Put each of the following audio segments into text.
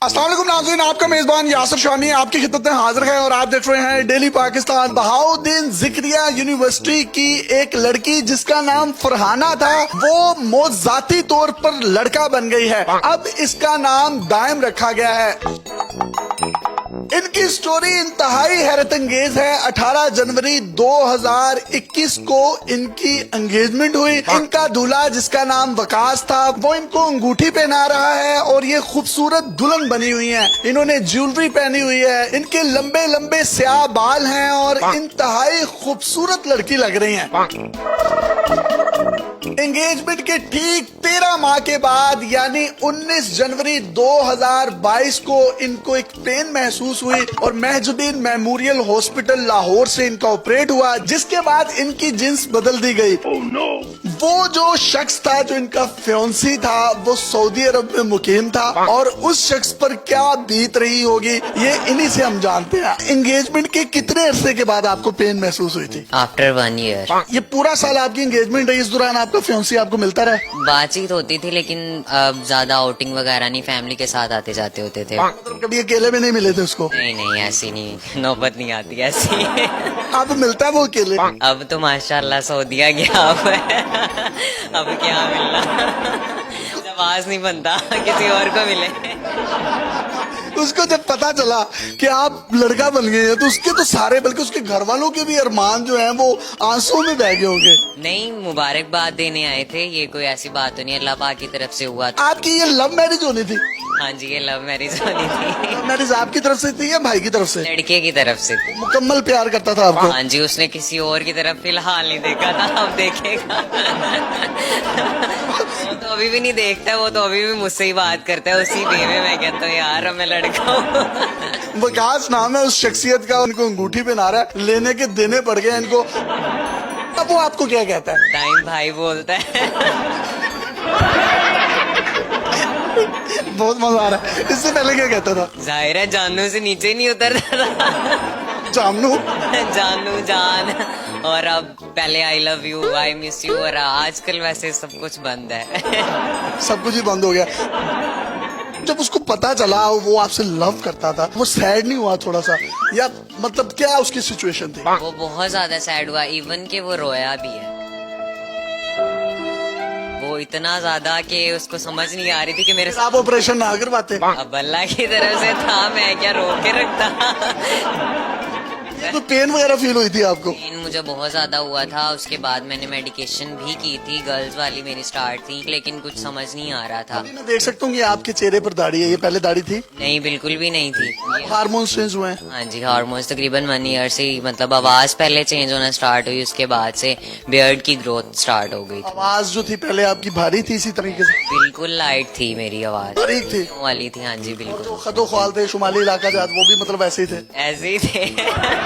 अस्सलाम वालेकुम नाज़रीन, आपका मेजबान यासिर शानी आपकी खिदमत में हाजिर है और आप देख रहे हैं डेली पाकिस्तान। बहाउद्दीन ज़िक्रिया यूनिवर्सिटी की एक लड़की जिसका नाम फरहाना था वो मौज़ाती तौर पर लड़का बन गई है। अब इसका नाम दायम रखा गया है। इनकी स्टोरी इंतहाई हैरत अंगेज है। 18 जनवरी 2021 को इनकी एंगेजमेंट हुई। इनका दूल्हा जिसका नाम वकास था वो इनको अंगूठी पहना रहा है और ये खूबसूरत दुल्हन बनी हुई है। इन्होंने ज्वेलरी पहनी हुई है। इनके लंबे लंबे स्याह बाल हैं और इंतहाई खूबसूरत लड़की लग रही है। एंगेजमेंट के ठीक 13 माह के बाद यानी 19 जनवरी 2022 को इनको एक पेन महसूस हुई और महजुद्दीन मेमोरियल हॉस्पिटल लाहौर से इनका ऑपरेट हुआ, जिसके बाद इनकी जिन्स बदल दी गई। वो जो शख्स था जो इनका फियांसी था वो सऊदी अरब में मुकीम था और उस शख्स पर क्या बीत रही होगी ये इन्हीं से हम जानते हैं। एंगेजमेंट के कितने अरसे के बाद आपको पेन महसूस हुई थी? After 1 year. ये पूरा साल आपकी एंगेजमेंट रही, इस दौरान आपका फियांसी आपको मिलता रहा? बातचीत होती थी लेकिन अब ज्यादा आउटिंग वगैरह नहीं, फैमिली के साथ आते जाते होते थे। मतलब कभी अकेले में नहीं मिले थे उसको? नहीं ऐसी नहीं, नौबत नहीं आती ऐसी। अब मिलता है वो अकेले? अब तो माशाल्लाह सऊदिया गया हुआ है। अब क्या मिलना, जवाब नहीं बनता किसी और को मिले। उसको जब पता चला कि आप लड़का बन गए हैं तो उसके तो सारे बल्कि उसके घर वालों के भी अरमान जो हैं वो आंसू में बह गए होंगे। नहीं, मुबारकबाद देने आए थे, ये कोई ऐसी बात तो नहीं, अल्लाह पाक की तरफ से हुआ था। आपकी ये लव मैरिज होनी थी? हाँ जी, ये लव मैरिज होनी थी। लव मैरिज आपकी तरफ से थी या भाई की तरफ से? लड़के की तरफ से थी। मुकम्मल प्यार करता था आपको? हाँ जी, उसने किसी और की तरफ फिलहाल नहीं देखा था, अब देखेगा। वो तो अभी भी नहीं देखता है, वो तो अभी भी मुझसे ही बात करता है उसी वे में। मैं कहता हूँ यार मैं लड़का हूँ। वकास नाम है उस शख्सियत का, उनको अंगूठी पहना रहा है, लेने के देने पड़ गए इनको। अब वो आपको क्या कहता है? टाइम भाई बोलता है। बहुत मजा आ रहा है। इससे पहले क्या कहता था? जाहिर है जानू से नीचे नहीं उतरता था। जानू जानू जान। और अब पहले I love you, I miss you, और आजकल वैसे सब कुछ बंद है। सब कुछ ही बंद हो गया। जब उसको पता चला वो आपसे लव करता था वो सैड नहीं हुआ थोड़ा सा, या मतलब क्या उसकी सिचुएशन थी? वो बहुत ज्यादा सैड हुआ, इवन के वो रोया भी है। वो इतना ज्यादा कि उसको समझ नहीं आ रही थी कि मेरे आप ऑपरेशन ना करवाते? अब अल्लाह की तरफ से था, मैं क्या रोक के रखता। तो पेन वगैरह फील हुई थी आपको? पेन मुझे बहुत ज्यादा हुआ था। उसके बाद मैंने मेडिकेशन भी की थी, गर्ल्स वाली मेरी स्टार्ट थी, लेकिन कुछ समझ नहीं आ रहा था। मैं देख सकता हूँ कि आपके चेहरे पर दाढ़ी है, ये पहले दाढ़ी थी? नहीं, बिल्कुल भी नहीं थी। हार्मोन्स चेंज हुए हैं? हाँ जी, हार्मोन्स तकरीबन 1 ईयर से ही, मतलब आवाज पहले चेंज होना स्टार्ट हुई, उसके बाद से बियर्ड की ग्रोथ स्टार्ट हो गई। आवाज जो थी पहले आपकी भारी थी इसी तरीके से? बिल्कुल लाइट थी मेरी आवाज, बारीक थी वाली थी। हाँ जी बिल्कुल। जो खदो ख्वाल थे शुमाली इलाका जात वो भी मतलब ऐसे ही थे? ऐसे ही थे।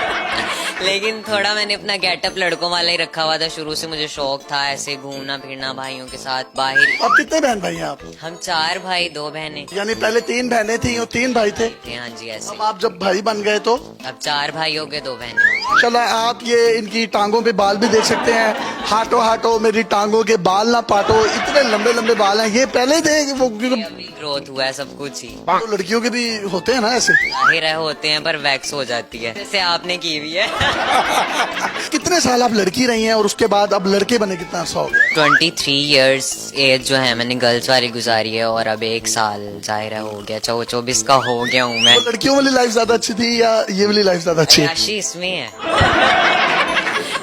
लेकिन थोड़ा मैंने अपना गेटअप लड़कों वाला ही रखा हुआ था, शुरू से मुझे शौक था ऐसे घूमना फिरना भाइयों के साथ बाहर। अब कितने बहन भाई हैं आप? हम 4 भाई 2 बहनें। यानी पहले 3 बहनें थी और 3 भाई थे? हाँ जी ऐसे। अब आप जब भाई बन गए तो? अब 4 भाई हो गए 2 बहनें। चलो आप ये इनकी टांगों पे बाल भी देख सकते हैं। हाटो हाटो मेरी टांगों के बाल ना पाटो, इतने लंबे लंबे बाल हैं। ये पहले थे कि वो अभी ग्रोथ हुआ है सब कुछ ही। तो लड़कियों के भी होते हैं ना ऐसे? जाहिर है होते हैं, पर वैक्स हो जाती है, जैसे आपने की हुई है। कितने साल आप लड़की रही हैं और उसके बाद अब लड़के बने कितना अर्सा हो गया? 23 इयर्स एज जो है मैंने गर्ल्स वाली गुजारी है, और अब 1 साल जाहिर है हो गया, 24 का हो गया हूँ मैं। तो लड़कियों वाली लाइफ ज्यादा अच्छी थी या ये वाली लाइफ ज्यादा अच्छी है? राशि इसमें है।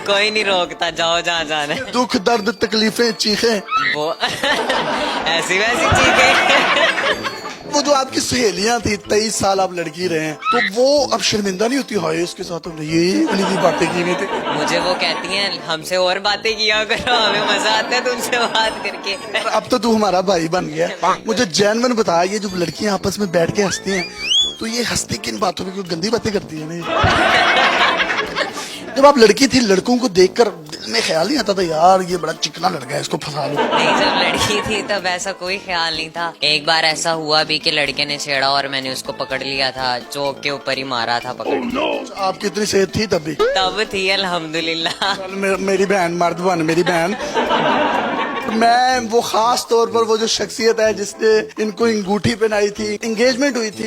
कोई नहीं रोकता, जाओ जहाँ जाना है। दुख दर्द तकलीफें चीखें वो ऐसी वैसी चीजें। वो जो आपकी सहेलियां थी 23 साल आप लड़की रहे हैं तो वो अब शर्मिंदा नहीं होती हाय इसके साथ हमने ये वाली भी बातें की नहीं थी? मुझे वो कहती हैं हमसे और बातें किया करो, हमें मजा आता है तुमसे बात करके। अब तो तू हमारा भाई बन गया। मुझे जैनवन बता, ये जो लड़कियां आपस में बैठ के हंसती हैं तो ये हंसती किन बातों में, क्यों गंदी बातें करती है ना? जब आप लड़की थी लड़कों को देखकर दिल में ख्याल नहीं आता था यार ये बड़ा चिकना लड़का है इसको फंसा लो? नहीं, जब लड़की थी तब ऐसा कोई ख्याल नहीं था। एक बार ऐसा हुआ भी कि लड़के ने छेड़ा और मैंने उसको पकड़ लिया था, चौक के ऊपर ही मारा था पकड़। आपकी इतनी सेहत थी तब भी? तब थी अल्हम्दुलिल्लाह। मेरी बहन मर्द बन, मेरी बहन मैं वो खास तौर पर वो जो शख्सियत है जिसने इनको अंगूठी पहनाई थी, एंगेजमेंट हुई थी,